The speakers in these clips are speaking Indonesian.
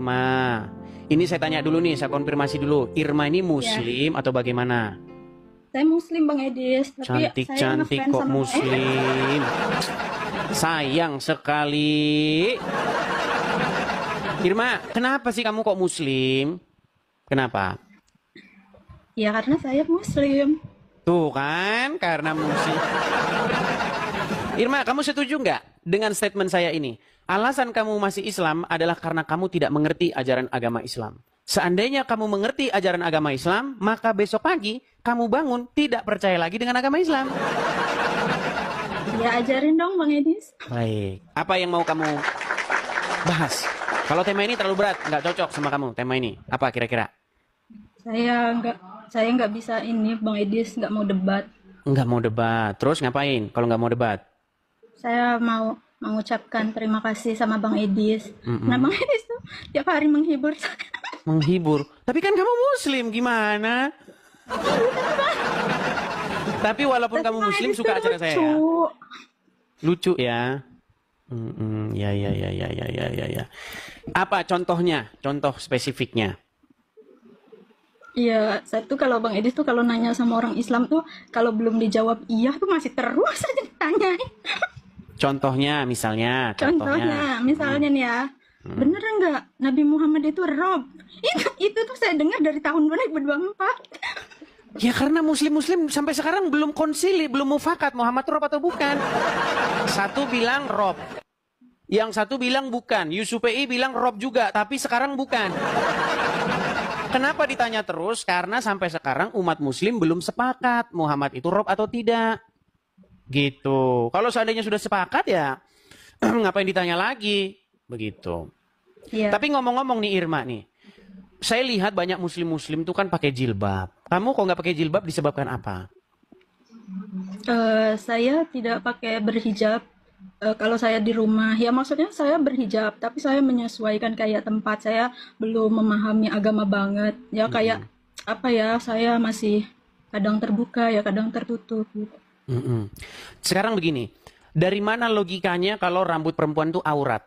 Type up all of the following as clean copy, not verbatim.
Irma. Ini saya tanya dulu nih, saya konfirmasi dulu. Irma ini muslim atau bagaimana? Saya muslim Bang Edis, tapi saya Cantik-cantik ngefans kok sama muslim. Sayang sekali. Irma, kenapa sih kamu kok muslim? Kenapa? Ya karena saya muslim. Tuh kan, karena muslim. Irma, kamu setuju nggak dengan statement saya ini? Alasan kamu masih Islam adalah karena kamu tidak mengerti ajaran agama Islam. Seandainya kamu mengerti ajaran agama Islam, maka besok pagi kamu bangun tidak percaya lagi dengan agama Islam. Ya ajarin dong Bang Edis. Baik. Apa yang mau kamu bahas? Kalau tema ini terlalu berat, nggak cocok sama kamu tema ini. Apa kira-kira? Saya nggak bisa ini Bang Edis, nggak mau debat. Nggak mau debat. Terus ngapain kalau nggak mau debat? Saya mau mengucapkan terima kasih sama Bang Edis. Nah Bang Edis tuh tiap hari menghibur saya. Menghibur. Tapi kan kamu muslim, gimana? Tapi walaupun kamu muslim suka acara saya ya? Lucu ya? Ya. Apa contohnya? Contoh spesifiknya? Iya, saya tuh kalau Bang Edis tuh kalau nanya sama orang Islam tuh kalau belum dijawab iya tuh masih terus aja ditanyain. Contohnya misalnya. Misalnya nih ya, bener nggak Nabi Muhammad itu Rob? Itu tuh saya dengar dari tahun 2024. Ya karena muslim-muslim sampai sekarang belum konsili, belum mufakat Muhammad Rob atau bukan. Satu bilang Rob, yang satu bilang bukan. Yusufi bilang Rob juga, tapi sekarang bukan. Kenapa ditanya terus? Karena sampai sekarang umat muslim belum sepakat Muhammad itu Rob atau tidak. Gitu. Kalau seandainya sudah sepakat ya ngapain ditanya lagi? Begitu. Iya. Tapi ngomong-ngomong nih Irma nih. Saya lihat banyak muslim-muslim tuh kan pakai jilbab. Kamu kok nggak pakai jilbab disebabkan apa? Saya tidak pakai berhijab. Kalau saya di rumah, ya maksudnya saya berhijab, tapi saya menyesuaikan kayak tempat. Saya belum memahami agama banget. Ya kayak apa ya? Saya masih kadang terbuka ya, kadang tertutup gitu. Sekarang begini, dari mana logikanya kalau rambut perempuan tuh aurat?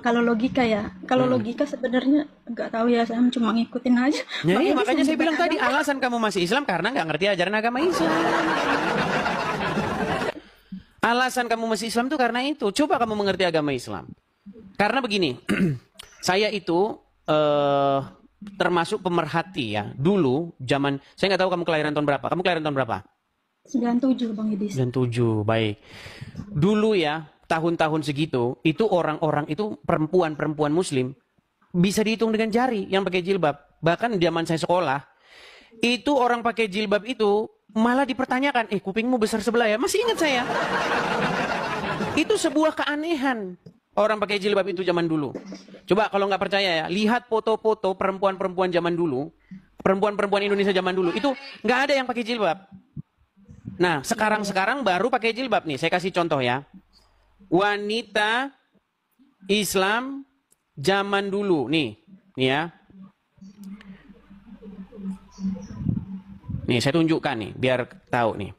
Kalau logika ya, kalau logika sebenarnya nggak tahu ya, saya cuma ngikutin aja. Jadi makanya saya bilang tadi alasan kamu masih Islam karena nggak ngerti ajaran agama Islam. Alasan kamu masih Islam tuh karena itu. Coba kamu mengerti agama Islam. Karena begini, saya itu termasuk pemerhati ya. Dulu zaman, saya nggak tahu kamu kelahiran tahun berapa. Kamu kelahiran tahun berapa? 97 Bang Edis. 97, baik. Dulu ya, tahun-tahun segitu, itu orang-orang itu perempuan muslim bisa dihitung dengan jari yang pakai jilbab. Bahkan zaman saya sekolah, itu orang pakai jilbab itu malah dipertanyakan, kupingmu besar sebelah ya? Masih ingat saya. Itu sebuah keanehan. Orang pakai jilbab itu zaman dulu. Coba kalau nggak percaya ya, lihat foto-foto perempuan-perempuan zaman dulu, perempuan-perempuan Indonesia zaman dulu, itu nggak ada yang pakai jilbab. Nah, sekarang baru pakai jilbab nih. Saya kasih contoh ya. Wanita Islam zaman dulu, nih ya. Nih, saya tunjukkan nih, biar tahu nih.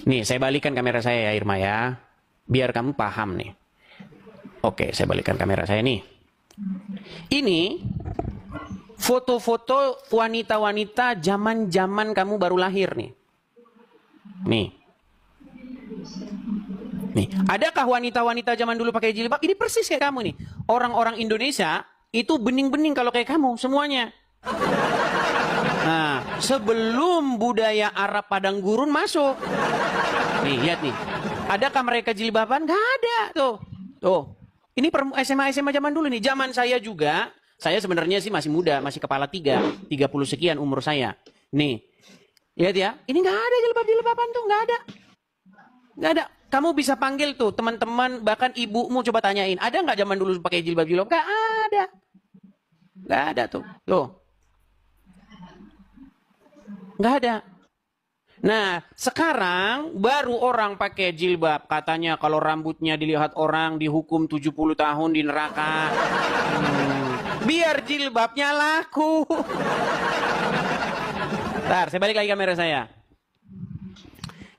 Nih, saya balikan kamera saya ya Irma ya. Biar kamu paham nih. Oke, saya balikan kamera saya nih. Ini foto-foto wanita-wanita zaman-zaman kamu baru lahir nih. Nih. Nih, adakah wanita-wanita zaman dulu pakai jilbab? Ini persis kayak kamu nih. Orang-orang Indonesia itu bening-bening kalau kayak kamu semuanya. Nah, sebelum budaya Arab padang gurun masuk. Nih, lihat nih. Adakah mereka jilbaban? Gak ada. Tuh. Ini SMA zaman dulu nih. Zaman saya juga. Saya sebenarnya sih masih muda. Masih kepala 30 sekian umur saya. Nih. Lihat ya. Ini gak ada jilbaban tuh. Gak ada. Gak ada. Kamu bisa panggil tuh teman-teman. Bahkan ibumu coba tanyain. Ada gak zaman dulu pakai jilbab-jilbab? Gak ada. Gak ada tuh. Tuh. Nggak ada. Nah, sekarang baru orang pakai jilbab. Katanya kalau rambutnya dilihat orang dihukum 70 tahun di neraka. Biar jilbabnya laku. Bentar, saya balik lagi kamera saya.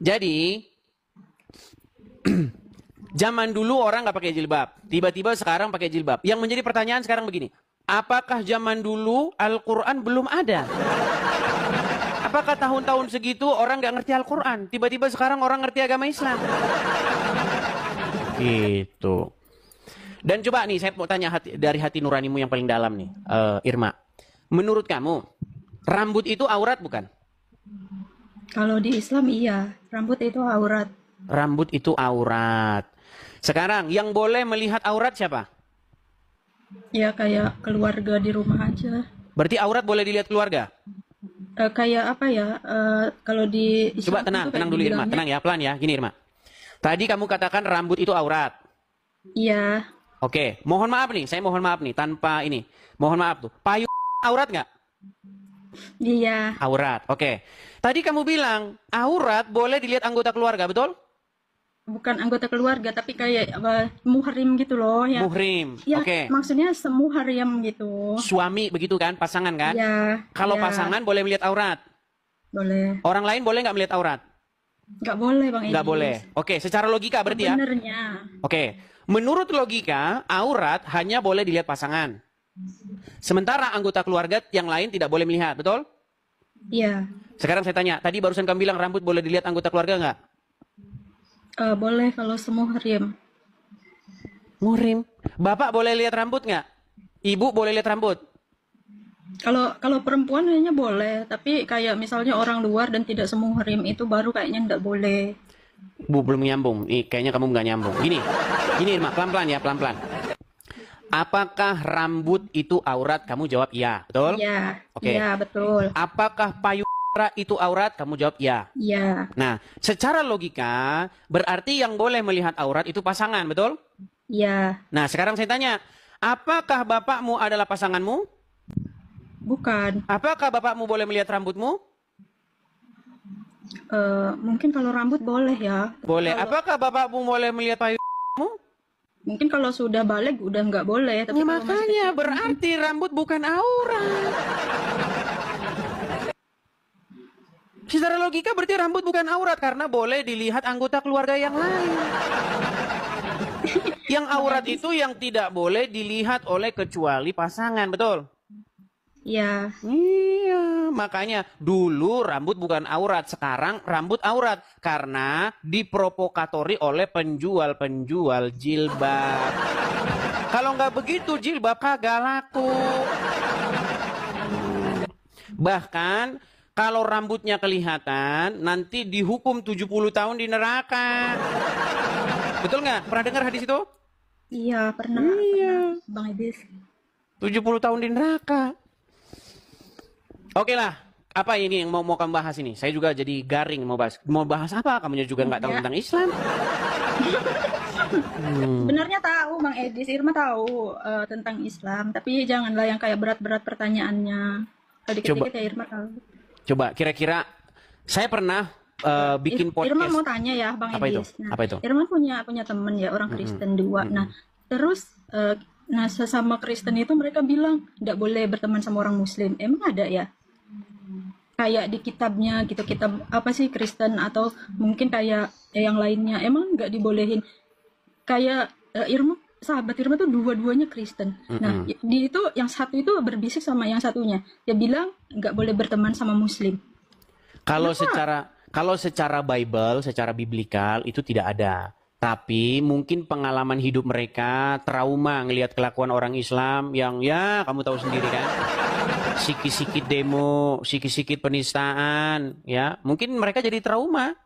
Jadi, Zaman dulu orang nggak pakai jilbab, tiba-tiba sekarang pakai jilbab. Yang menjadi pertanyaan sekarang begini, apakah zaman dulu Al-Quran belum ada? Apakah tahun-tahun segitu orang nggak ngerti Al-Quran? Tiba-tiba sekarang orang ngerti agama Islam? Gitu. Dan coba nih, saya mau tanya dari hati nuranimu yang paling dalam nih, Irma. Menurut kamu, rambut itu aurat bukan? Kalau di Islam iya, rambut itu aurat. Rambut itu aurat. Sekarang yang boleh melihat aurat siapa? Ya kayak keluarga di rumah aja. Berarti aurat boleh dilihat keluarga? Kayak apa ya? Kalau di Islam Coba itu tenang, kayak tenang dulu Irma, dibilangnya, tenang ya, pelan ya. Gini Irma. Tadi kamu katakan rambut itu aurat. iya, Oke, mohon maaf nih, saya mohon maaf nih, tanpa ini. Mohon maaf tuh, payung aurat nggak? iya, Aurat, oke. Tadi kamu bilang, aurat boleh dilihat anggota keluarga, betul? bukan anggota keluarga tapi kayak muhrim gitu loh ya. Muhrim, Ya, oke. maksudnya semuhrim gitu. Suami begitu kan, pasangan kan? Ya, Kalau ya, pasangan boleh melihat aurat. boleh. Orang lain boleh nggak melihat aurat? Nggak boleh Bang Nggak Edis. boleh. Oke, secara logika berarti ya? Sebenarnya, Oke, menurut logika, aurat hanya boleh dilihat pasangan. Sementara anggota keluarga yang lain tidak boleh melihat, betul? iya, Sekarang saya tanya, tadi barusan kamu bilang rambut boleh dilihat anggota keluarga nggak? boleh kalau semuhrim. Muhrim. Bapak boleh lihat rambut nggak? Ibu boleh lihat rambut? Kalau perempuan kayaknya boleh, tapi kayak misalnya orang luar dan tidak semuhrim itu baru kayaknya nggak boleh. Bu, belum nyambung. Kayaknya kamu nggak nyambung. Gini Irma, pelan-pelan ya, pelan-pelan. Apakah rambut itu aurat? Kamu jawab iya, betul? Iya, Oke. iya betul. Apakah payung itu aurat? Kamu jawab iya. Iya, Nah, secara logika, berarti yang boleh melihat aurat itu pasangan, betul? iya, Nah, sekarang saya tanya, apakah bapakmu adalah pasanganmu? bukan. Apakah bapakmu boleh melihat rambutmu? Mungkin kalau rambut boleh ya. Boleh. Kalau Apakah bapakmu boleh melihat payungmu? mungkin kalau sudah balik udah nggak boleh. Tapi Ya, kalau masih makanya kecil, berarti rambut bukan aurat. Secara logika berarti rambut bukan aurat karena boleh dilihat anggota keluarga yang lain. Yang aurat itu yang tidak boleh dilihat oleh kecuali pasangan, betul? ya, Iya, makanya dulu rambut bukan aurat, sekarang rambut aurat karena diprovokatori oleh penjual-penjual jilbab. Kalau nggak begitu jilbab kagak laku. Bahkan kalau rambutnya kelihatan nanti dihukum 70 tahun di neraka. Betul nggak? Pernah dengar hadis itu? iya pernah, Iya. pernah, Bang Edis. 70 tahun di neraka. Oke lah, apa ini yang mau kamu bahas ini? Saya juga jadi garing mau bahas. Mau bahas apa? Kamunya juga nggak tahu Ya. tentang Islam. Sebenarnya tahu Bang Edis, Irma tahu tentang Islam, tapi janganlah yang kayak berat-berat pertanyaannya. Kalau Coba. dikit-dikit ya Irma tahu. Coba kira-kira saya pernah bikin Irma mau podcast. tanya ya Bang Apa itu? Edis. Nah, Apa itu? Irma punya temen ya orang Kristen dua. Nah, terus nah sesama Kristen itu mereka bilang nggak boleh berteman sama orang Muslim. Emang ada ya? Kayak di kitabnya gitu, kitab apa sih Kristen atau mungkin kayak yang lainnya. Emang nggak dibolehin? Kayak Irma, sahabat Irma tuh dua-duanya Kristen. Nah, di itu yang satu itu berbisik sama yang satunya. Dia bilang nggak boleh berteman sama Muslim. Kalau secara Bible, secara biblikal itu tidak ada. Tapi mungkin pengalaman hidup mereka trauma ngelihat kelakuan orang Islam yang ya kamu tahu sendiri kan. Sikit-sikit demo, sikit-sikit penistaan, ya. Mungkin mereka jadi trauma.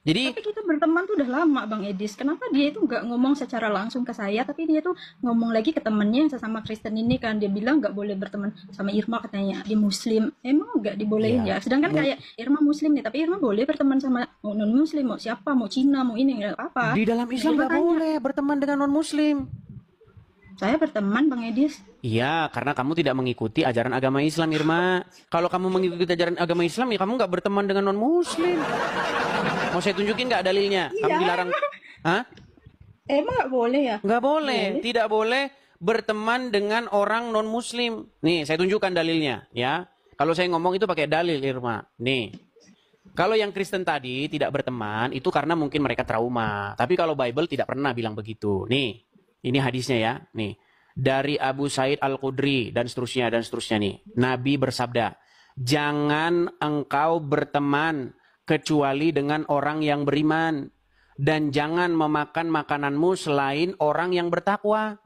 Jadi Tapi kita berteman tuh udah lama Bang Edis. Kenapa dia itu nggak ngomong secara langsung ke saya, tapi dia tuh ngomong lagi ke temennya yang sesama Kristen ini kan. Dia bilang nggak boleh berteman sama Irma katanya. Dia Muslim. Emang nggak dibolehin Iya. ya? Sedangkan kayak Irma Muslim nih, tapi Irma boleh berteman sama non Muslim, mau siapa, mau Cina, mau ini nggak apa-apa. di dalam Islam Irma nggak tanya, boleh berteman dengan non-Muslim. saya berteman Bang Edis. Iya, karena kamu tidak mengikuti ajaran agama Islam, Irma. Kalau kamu mengikuti ajaran agama Islam, ya kamu nggak berteman dengan non-Muslim. Mau saya tunjukin nggak dalilnya? Kamu Iya. dilarang. Hah? Emang nggak boleh ya? Nggak boleh. Tidak boleh berteman dengan orang non-Muslim. Nih, saya tunjukkan dalilnya, ya. Kalau saya ngomong itu pakai dalil, Irma. Nih. Kalau yang Kristen tadi tidak berteman, itu karena mungkin mereka trauma. Tapi kalau Bible tidak pernah bilang begitu. Nih, ini hadisnya ya. Nih, dari Abu Said Al-Khudri dan seterusnya nih. Nabi bersabda, jangan engkau berteman kecuali dengan orang yang beriman. Dan jangan memakan makananmu selain orang yang bertakwa.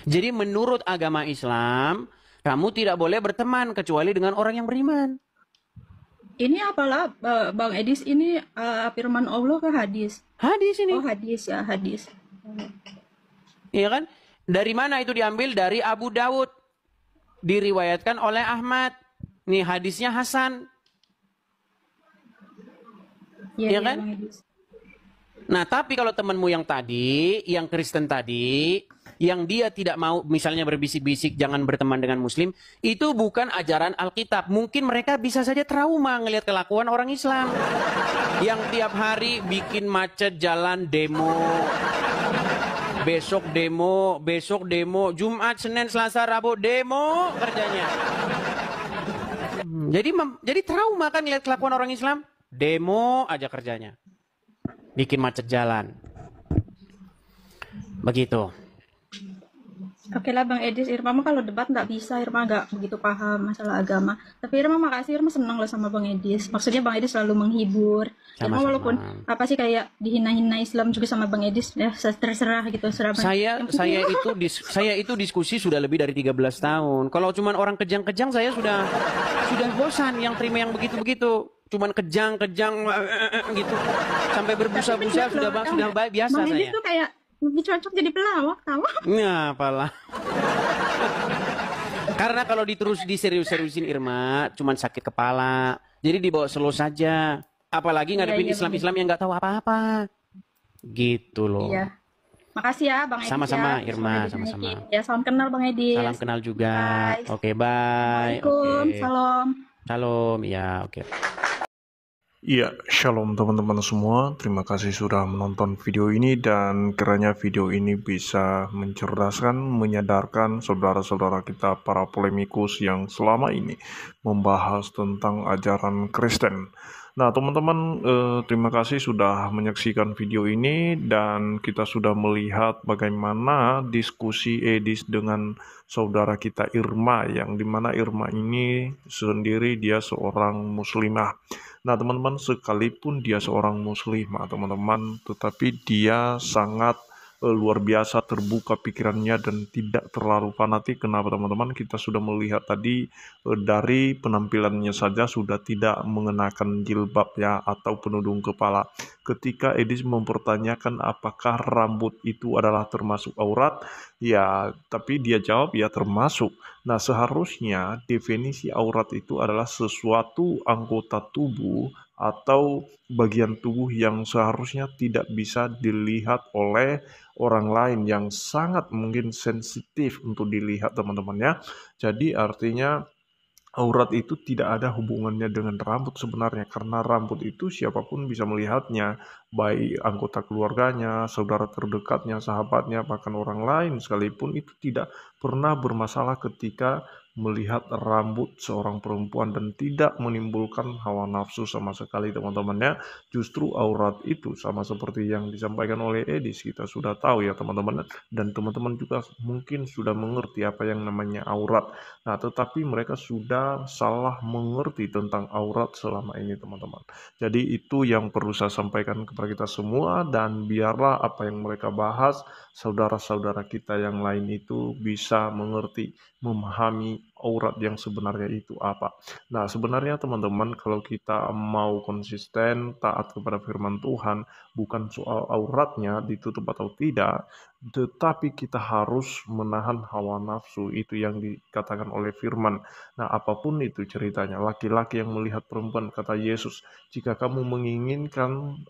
Jadi menurut agama Islam, kamu tidak boleh berteman kecuali dengan orang yang beriman. Ini apalah Bang Edis, ini firman Allah ke hadis? Hadis ini. Oh, hadis ya, hadis. Iya kan? Dari mana itu diambil? Dari Abu Dawud. Diriwayatkan oleh Ahmad. Nih hadisnya Hasan. Iya, Iya iya kan? Bang Edis. Nah, tapi kalau temanmu yang tadi, yang Kristen tadi, yang dia tidak mau misalnya berbisik-bisik jangan berteman dengan Muslim, itu bukan ajaran Alkitab. Mungkin mereka bisa saja trauma ngelihat kelakuan orang Islam. Yang tiap hari bikin macet jalan demo. Besok demo, Jumat, Senin, Selasa, Rabu demo kerjanya. Jadi trauma kan lihat kelakuan orang Islam, demo aja kerjanya. Bikin macet jalan. Begitu. Oke lah Bang Edis, Irma mah kalau debat nggak bisa, Irma nggak begitu paham masalah agama. Tapi Irma makasih, Irma senang loh sama Bang Edis. Maksudnya Bang Edis selalu menghibur. Irma Sama-sama. walaupun apa sih kayak dihina-hina Islam juga sama Bang Edis, ya terserah gitu, serah. Saya itu diskusi sudah lebih dari 13 tahun. Kalau cuman orang kejang-kejang saya sudah bosan yang terima yang begitu-begitu. Cuman kejang-kejang gitu. Sampai berbusa-busa sudah biasa Bang Edis saya. tuh kayak lebih cocok jadi pelawak, tahu? Nah, apalah. Karena kalau diterus diserius-seriusin Irma, cuman sakit kepala. Jadi dibawa slow saja. Apalagi ngadepin Iya, Islam-Islam yang nggak tahu apa-apa. Gitu loh. Iya. Makasih ya Bang Edis Sama-sama, ya. Irma, Sudah sama-sama. dinaikin. Ya, salam kenal Bang Edis. Salam kenal juga. Bye. Oke, bye. Assalamualaikum. Oke. Salam. Salam, ya, oke. Iya, shalom teman-teman semua. Terima kasih sudah menonton video ini dan kiranya video ini bisa mencerdaskan, menyadarkan saudara-saudara kita para polemikus yang selama ini membahas tentang ajaran Kristen. Nah, teman-teman, terima kasih sudah menyaksikan video ini dan kita sudah melihat bagaimana diskusi Edis dengan saudara kita Irma, yang dimana Irma ini sendiri dia seorang muslimah. Nah, teman-teman, sekalipun dia seorang muslimah, teman-teman, tetapi dia sangat luar biasa terbuka pikirannya dan tidak terlalu fanatik. Kenapa, teman-teman? Kita sudah melihat tadi dari penampilannya saja sudah tidak mengenakan jilbab ya atau penudung kepala. Ketika Edis mempertanyakan apakah rambut itu adalah termasuk aurat, ya, tapi dia jawab ya termasuk. Nah, seharusnya definisi aurat itu adalah sesuatu anggota tubuh atau bagian tubuh yang seharusnya tidak bisa dilihat oleh orang lain, yang sangat mungkin sensitif untuk dilihat, teman-teman ya. Jadi artinya aurat itu tidak ada hubungannya dengan rambut sebenarnya, karena rambut itu siapapun bisa melihatnya, baik anggota keluarganya, saudara terdekatnya, sahabatnya, bahkan orang lain sekalipun itu tidak pernah bermasalah ketika melihat rambut seorang perempuan dan tidak menimbulkan hawa nafsu sama sekali, teman-temannya. Justru aurat itu sama seperti yang disampaikan oleh Edis, kita sudah tahu ya teman-teman, dan teman-teman juga mungkin sudah mengerti apa yang namanya aurat. Nah, tetapi mereka sudah salah mengerti tentang aurat selama ini, teman-teman. Jadi itu yang perlu saya sampaikan kepada kita semua, dan biarlah apa yang mereka bahas, saudara-saudara kita yang lain itu bisa mengerti, memahami aurat yang sebenarnya itu apa. Nah, sebenarnya teman-teman, kalau kita mau konsisten taat kepada firman Tuhan, bukan soal auratnya ditutup atau tidak, tetapi kita harus menahan hawa nafsu, itu yang dikatakan oleh firman. Nah, apapun itu ceritanya, laki-laki yang melihat perempuan, kata Yesus, jika kamu menginginkan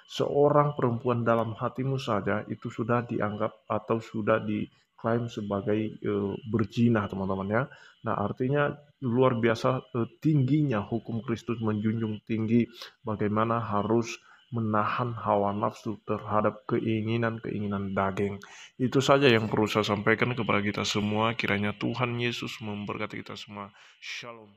seorang perempuan dalam hatimu saja, itu sudah dianggap atau sudah diklaim sebagai berzina, teman-teman ya. Nah, artinya luar biasa tingginya hukum Kristus, menjunjung tinggi bagaimana harus menahan hawa nafsu terhadap keinginan-keinginan daging. Itu saja yang perlu saya sampaikan kepada kita semua. Kiranya Tuhan Yesus memberkati kita semua. Shalom.